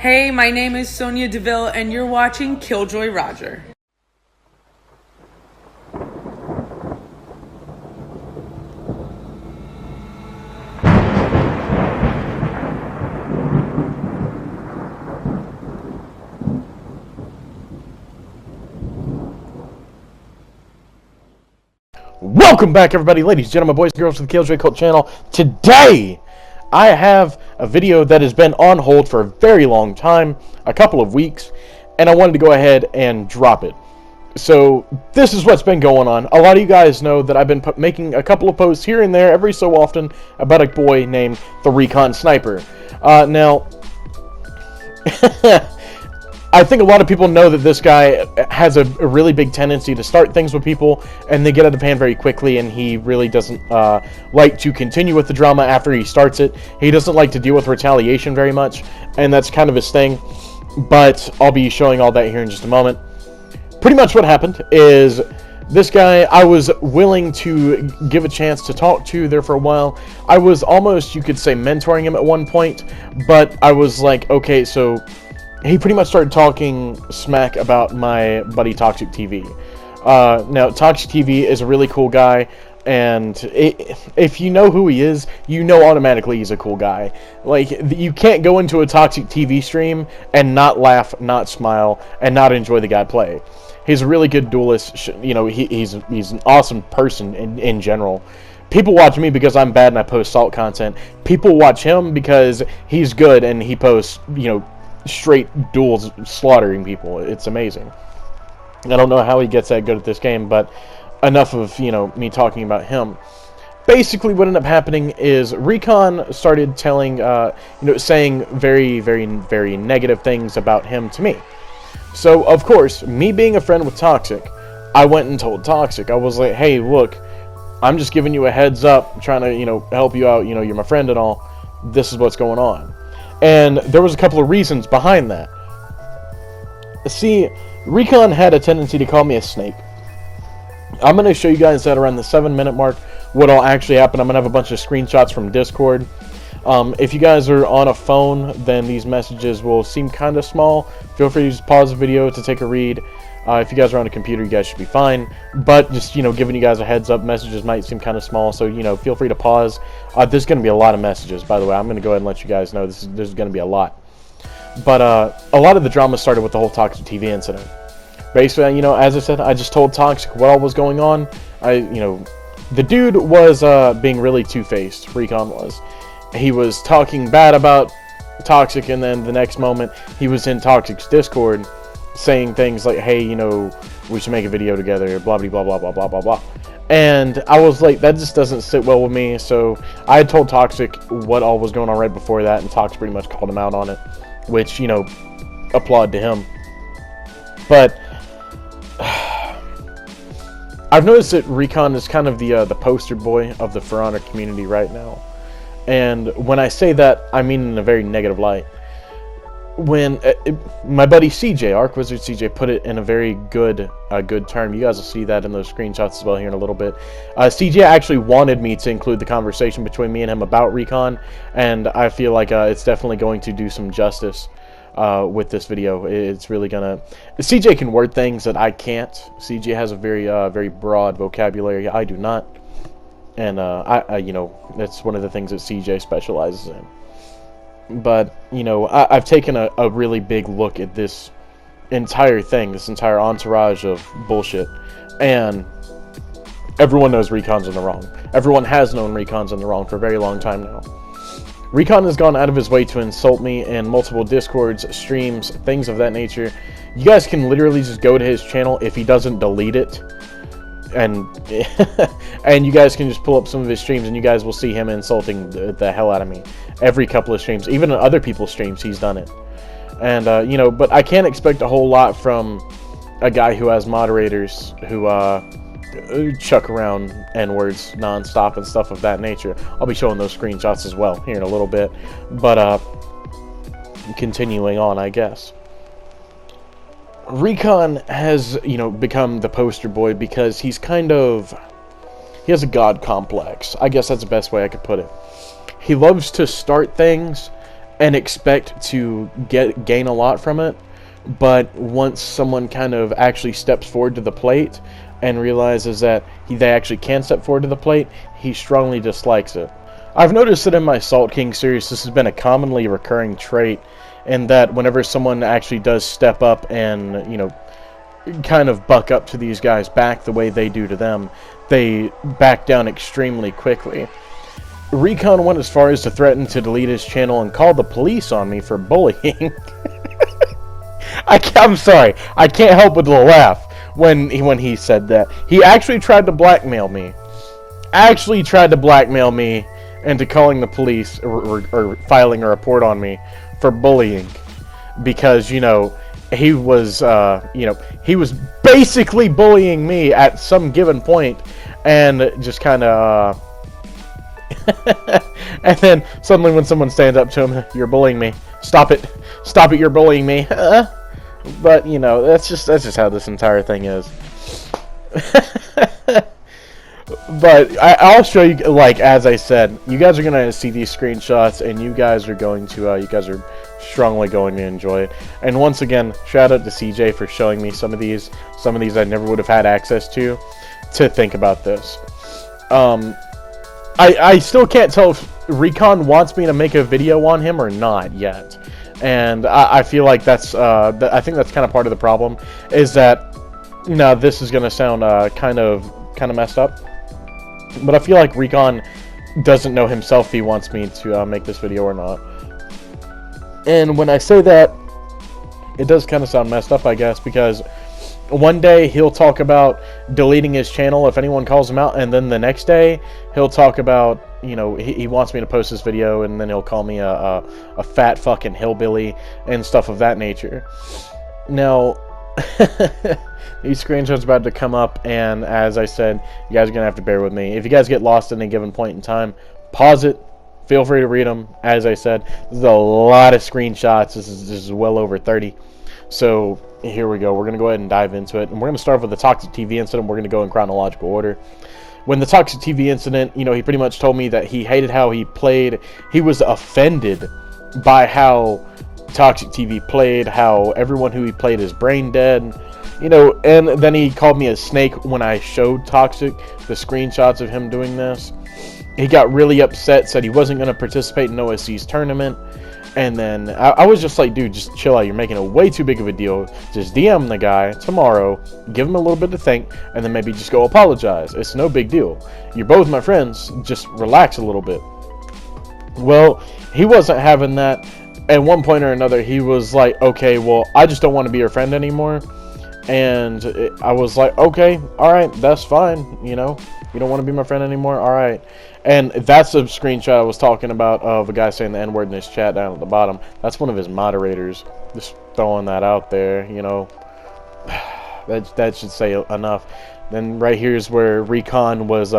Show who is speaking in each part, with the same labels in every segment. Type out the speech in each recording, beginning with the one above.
Speaker 1: Hey, my name is Sonia DeVille, and you're watching Killjoy Roger.
Speaker 2: Welcome back, everybody, ladies and gentlemen, boys and girls, to the Killjoy Cult channel. Today, I have a video that has been on hold for a very long time, a couple of weeks, and I wanted to go ahead and drop it. So, this is what's been going on. A lot of you guys know that I've been making a couple of posts here and there every so often about a boy named the Recon Sniper. Now, I think a lot of people know that this guy has a really big tendency to start things with people and they get out of hand very quickly, and he really doesn't like to continue with the drama after he starts it. He doesn't like to deal with retaliation very much, and that's kind of his thing. But I'll be showing all that here in just a moment. Pretty much what happened is this guy, I was willing to give a chance to talk to there for a while. I was almost, you could say, mentoring him at one point, but I was like, okay, so he pretty much started talking smack about my buddy Toxic TV. Now, Toxic TV is a really cool guy, and if you know who he is, you know automatically he's a cool guy. Like, you can't go into a Toxic TV stream and not laugh, not smile, and not enjoy the guy play. He's a really good duelist. You know, he's an awesome person in general. People watch me because I'm bad and I post salt content. People watch him because he's good and he posts, you know, straight duels slaughtering people. It's amazing. I don't know how he gets that good at this game, but enough of, you know, me talking about him. Basically what ended up happening is Recon started telling, saying very, very, very negative things about him to me. So, of course, me being a friend with Toxic, I went and told Toxic. I was like, hey, look, I'm just giving you a heads up, trying to, you know, help you out, you know, you're my friend and all. This is what's going on. And there was a couple of reasons behind that. See, Recon had a tendency to call me a snake. I'm going to show you guys that around the 7-minute mark what'll actually happen. I'm going to have a bunch of screenshots from Discord. If you guys are on a phone, then these messages will seem kind of small. Feel free to just pause the video to take a read. If you guys are on a computer, you guys should be fine. But just, you know, giving you guys a heads up, messages might seem kind of small, so, you know, feel free to pause. There's going to be a lot of messages, by the way. I'm going to go ahead and let you guys know there's going to be a lot. But a lot of the drama started with the whole Toxic TV incident. Basically, you know, as I said, I just told Toxic what all was going on. The dude was being really two-faced. Recon was. He was talking bad about Toxic, and then the next moment he was in Toxic's Discord saying things like, hey, you know, we should make a video together, blah blah blah blah blah blah blah blah. And I was like, that just doesn't sit well with me. So I had told Toxic what all was going on right before that, and Toxic pretty much called him out on it, which, you know, applaud to him. But I've noticed that Recon is kind of the poster boy of the For Honor community right now. And when I say that, I mean in a very negative light. When my buddy CJ, Arc Wizard CJ, put it in a very good term. You guys will see that in those screenshots as well here in a little bit. CJ actually wanted me to include the conversation between me and him about Recon, and I feel like it's definitely going to do some justice with this video. It's really gonna... CJ can word things that I can't. CJ has a very very broad vocabulary. I do not. And you know, that's one of the things that CJ specializes in. But, you know, I've taken a really big look at this entire thing, this entire entourage of bullshit, and everyone knows Recon's in the wrong. Everyone has known Recon's in the wrong for a very long time now. Recon has gone out of his way to insult me in multiple Discords, streams, things of that nature. You guys can literally just go to his channel if he doesn't delete it, and and you guys can just pull up some of his streams and you guys will see him insulting the hell out of me every couple of streams. Even in other people's streams he's done it. And you know, but I can't expect a whole lot from a guy who has moderators who chuck around N-words non-stop and stuff of that nature. I'll be showing those screenshots as well here in a little bit, but continuing on, I guess. Recon has, you know, become the poster boy because he's kind of... he has a god complex. I guess that's the best way I could put it. He loves to start things and expect to gain a lot from it. But once someone kind of actually steps forward to the plate and realizes that they actually can step forward to the plate, he strongly dislikes it. I've noticed that in my Salt King series, this has been a commonly recurring trait, in that whenever someone actually does step up and, you know, kind of buck up to these guys back the way they do to them, they back down extremely quickly. Recon went as far as to threaten to delete his channel and call the police on me for bullying. I'm sorry, I can't help but to laugh when he said that. He actually tried to blackmail me. Into calling the police or filing a report on me for bullying, because, you know, he was basically bullying me at some given point, and just kind of and then suddenly when someone stands up to him, "You're bullying me. Stop it, you're bullying me." But, you know, that's just how this entire thing is. But I'll show you, like, as I said, you guys are gonna see these screenshots, and you guys are strongly going to enjoy it. And once again, shout out to CJ for showing me some of these I never would have had access to think about this. I still can't tell if Recon wants me to make a video on him or not yet, and I feel like that's I think that's kind of part of the problem, is that, now this is gonna sound kind of messed up, but I feel like Recon doesn't know himself if he wants me to make this video or not. And when I say that, it does kind of sound messed up, I guess, because one day he'll talk about deleting his channel if anyone calls him out, and then the next day he'll talk about, you know, he wants me to post this video, and then he'll call me a fat fucking hillbilly and stuff of that nature. Now, these screenshots are about to come up, and as I said, you guys are going to have to bear with me. If you guys get lost at any given point in time, pause it. Feel free to read them. As I said, this is a lot of screenshots. This is well over 30. So here we go. We're going to go ahead and dive into it. And we're going to start with the Toxic TV incident. We're going to go in chronological order. When the Toxic TV incident, you know, he pretty much told me that he hated how he played. He was offended by how Toxic TV played, how everyone who he played is brain dead. You know, and then he called me a snake when I showed Toxic the screenshots of him doing this. He got really upset, said he wasn't going to participate in OSC's tournament. And then I was just like, dude, just chill out. You're making it way too big of a deal. Just DM the guy tomorrow, give him a little bit to think, and then maybe just go apologize. It's no big deal. You're both my friends. Just relax a little bit. Well, he wasn't having that. At one point or another, he was like, okay, well, I just don't want to be your friend anymore. And I was like, okay, all right, that's fine. You know, you don't want to be my friend anymore. All right. And that's a screenshot I was talking about of a guy saying the N-word in his chat down at the bottom. That's one of his moderators. Just throwing that out there, you know. That should say enough. Then right here is where Recon was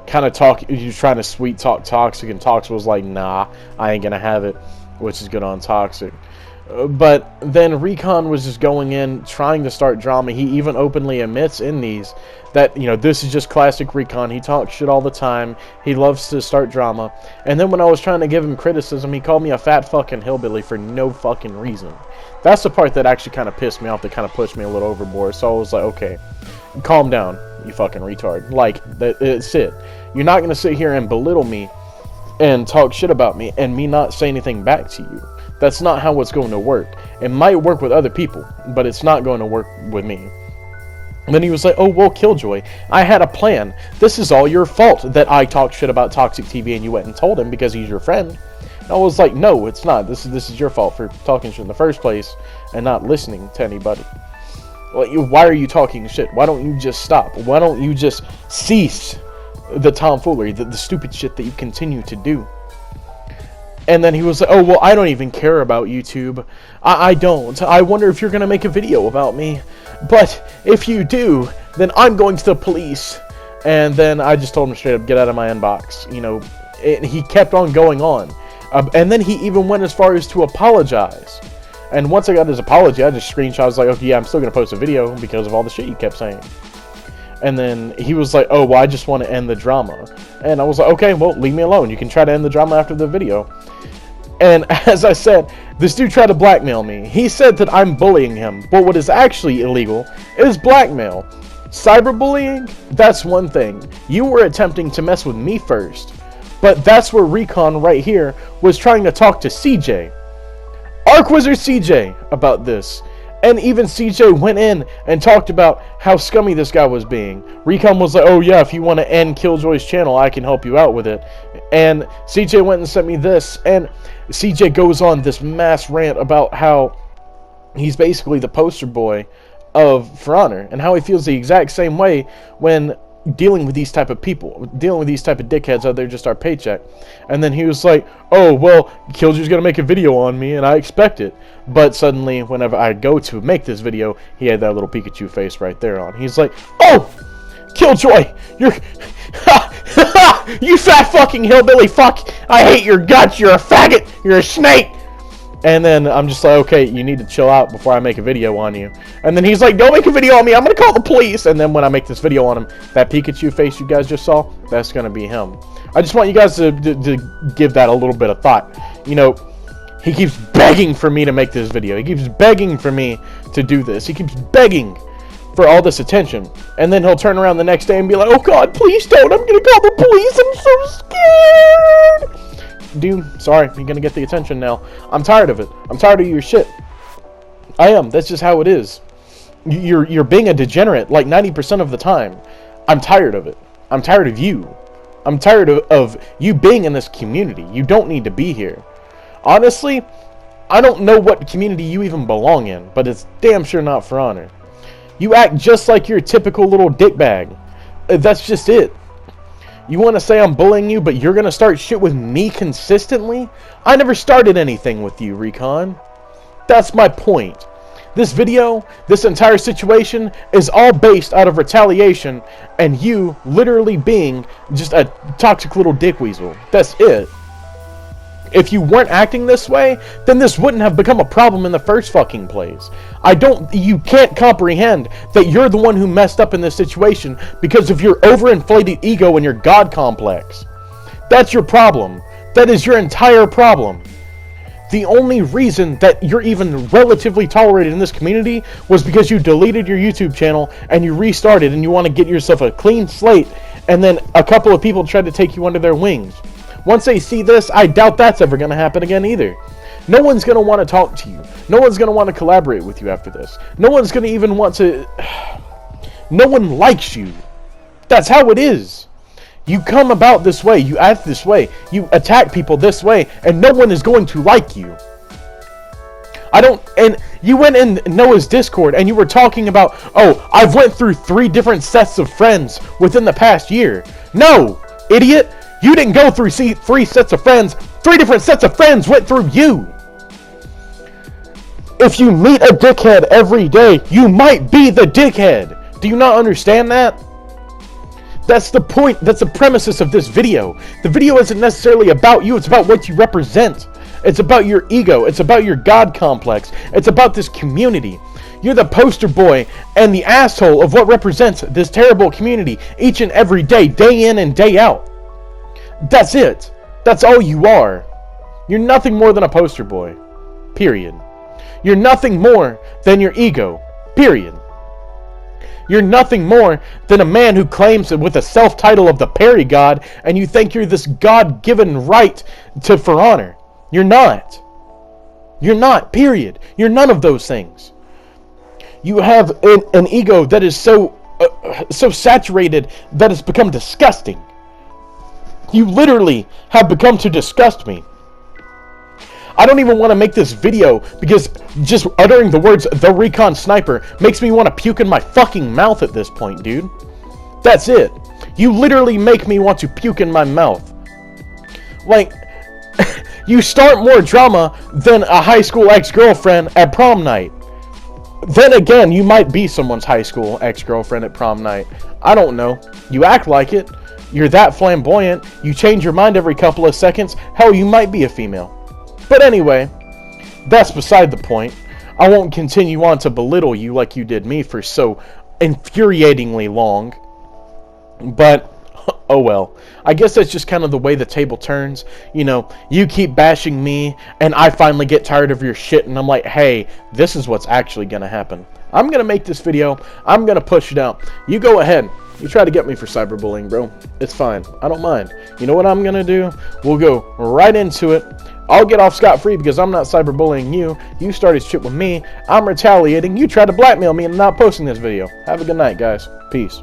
Speaker 2: kind of talking. He was trying to sweet talk Toxic, and Toxic was like, nah, I ain't gonna have it, which is good on Toxic. But then Recon was just going in, trying to start drama. He even openly admits in these that, you know, this is just classic Recon. He talks shit all the time. He loves to start drama. And then when I was trying to give him criticism, he called me a fat fucking hillbilly for no fucking reason. That's the part that actually kind of pissed me off, that kind of pushed me a little overboard. So I was like, okay, calm down, you fucking retard. Like, that's it. You're not going to sit here and belittle me and talk shit about me and me not say anything back to you. That's not how it's going to work. It might work with other people, but it's not going to work with me. And then he was like, oh, well, Killjoy, I had a plan. This is all your fault that I talked shit about Toxic TV and you went and told him because he's your friend. And I was like, no, it's not. This is your fault for talking shit in the first place and not listening to anybody. Like, why are you talking shit? Why don't you just stop? Why don't you just cease the tomfoolery, the stupid shit that you continue to do? And then he was like, oh, well, I don't even care about YouTube. I don't. I wonder if you're going to make a video about me. But if you do, then I'm going to the police. And then I just told him straight up, get out of my inbox. You know, he kept on going on. And then he even went as far as to apologize. And once I got his apology, I just screenshot. I was like, okay, yeah, I'm still going to post a video because of all the shit you kept saying. And then he was like, oh, well, I just want to end the drama. And I was like, okay, well, leave me alone. You can try to end the drama after the video. And as I said, this dude tried to blackmail me. He said that I'm bullying him, but what is actually illegal is blackmail. Cyberbullying, that's one thing. You were attempting to mess with me first. But that's where Recon right here was trying to talk to CJ. ArcWizard CJ about this. And even CJ went in and talked about how scummy this guy was being. Recon was like, oh yeah, if you want to end Killjoy's channel, I can help you out with it. And CJ went and sent me this. And CJ goes on this mass rant about how he's basically the poster boy of For Honor. And how he feels the exact same way when dealing with these type of people, dealing with these type of dickheads out there just our paycheck. And then he was like, oh well, Killjoy's gonna make a video on me and I expect it. But suddenly whenever I go to make this video, he had that little Pikachu face right there on. He's like, oh, Killjoy, you're you fat fucking hillbilly fuck, I hate your guts, you're a faggot, you're a snake. And then I'm just like, okay, you need to chill out before I make a video on you. And then he's like, don't make a video on me, I'm going to call the police. And then when I make this video on him, that Pikachu face you guys just saw, that's going to be him. I just want you guys to give that a little bit of thought. You know, he keeps begging for me to make this video. He keeps begging for me to do this. He keeps begging for all this attention. And then he'll turn around the next day and be like, oh God, please don't. I'm going to call the police. I'm so scared. Dude, sorry, you're gonna get the attention now. I'm tired of it. I'm tired of your shit. I am. That's just how it is. You're being a degenerate like 90% of the time. I'm tired of it. I'm tired of you. I'm tired of you being in this community. You don't need to be here. Honestly, I don't know what community you even belong in, but it's damn sure not For Honor. You act just like your typical little dickbag. That's just it. You want to say I'm bullying you, but you're going to start shit with me consistently? I never started anything with you, Recon. That's my point. This video, this entire situation, is all based out of retaliation and you literally being just a toxic little dick weasel. That's it. If you weren't acting this way, then this wouldn't have become a problem in the first fucking place. You can't comprehend that you're the one who messed up in this situation because of your overinflated ego and your God complex. That's your problem. That is your entire problem. The only reason that you're even relatively tolerated in this community was because you deleted your YouTube channel and you restarted and you want to get yourself a clean slate, and then a couple of people tried to take you under their wings. Once they see this, I doubt that's ever going to happen again either. No one's going to want to talk to you. No one's going to want to collaborate with you after this. No one's going to even want to... No one likes you. That's how it is. You come about this way. You act this way. You attack people this way. And no one is going to like you. And you went in Noah's Discord and you were talking about, oh, I've went through 3 different sets of friends within the past year. No, idiot. You didn't go through 3 sets of friends. 3 different sets of friends went through you. If you meet a dickhead every day, you might be the dickhead. Do you not understand that? That's the point. That's the premises of this video. The video isn't necessarily about you. It's about what you represent. It's about your ego. It's about your God complex. It's about this community. You're the poster boy and the asshole of what represents this terrible community each and every day, day in and day out. That's it. That's all you are. You're nothing more than a poster boy. Period. You're nothing more than your ego. Period. You're nothing more than a man who claims with a self-title of the Parry God, and you think you're this God-given right to For Honor. You're not. You're not, period. You're none of those things. You have an ego that is so saturated that it's become disgusting. You literally have become to disgust me. I don't even want to make this video because just uttering the words "the Recon Sniper" makes me want to puke in my fucking mouth at this point, dude. That's it. You literally make me want to puke in my mouth. Like, you start more drama than a high school ex-girlfriend at prom night. Then again, you might be someone's high school ex-girlfriend at prom night. I don't know. You act like it. You're that flamboyant. You change your mind every couple of seconds. Hell, you might be a female. But anyway, that's beside the point. I won't continue on to belittle you like you did me for so infuriatingly long. But Oh well. I guess that's just kind of the way the table turns. You know, you keep bashing me, and I finally get tired of your shit, and I'm like, hey, this is what's actually gonna happen. I'm gonna make this video. I'm gonna push it out. You go ahead. You try to get me for cyberbullying, bro. It's fine. I don't mind. You know what I'm gonna do? We'll go right into it. I'll get off scot-free because I'm not cyberbullying you. You started shit with me. I'm retaliating. You tried to blackmail me and not posting this video. Have a good night, guys. Peace.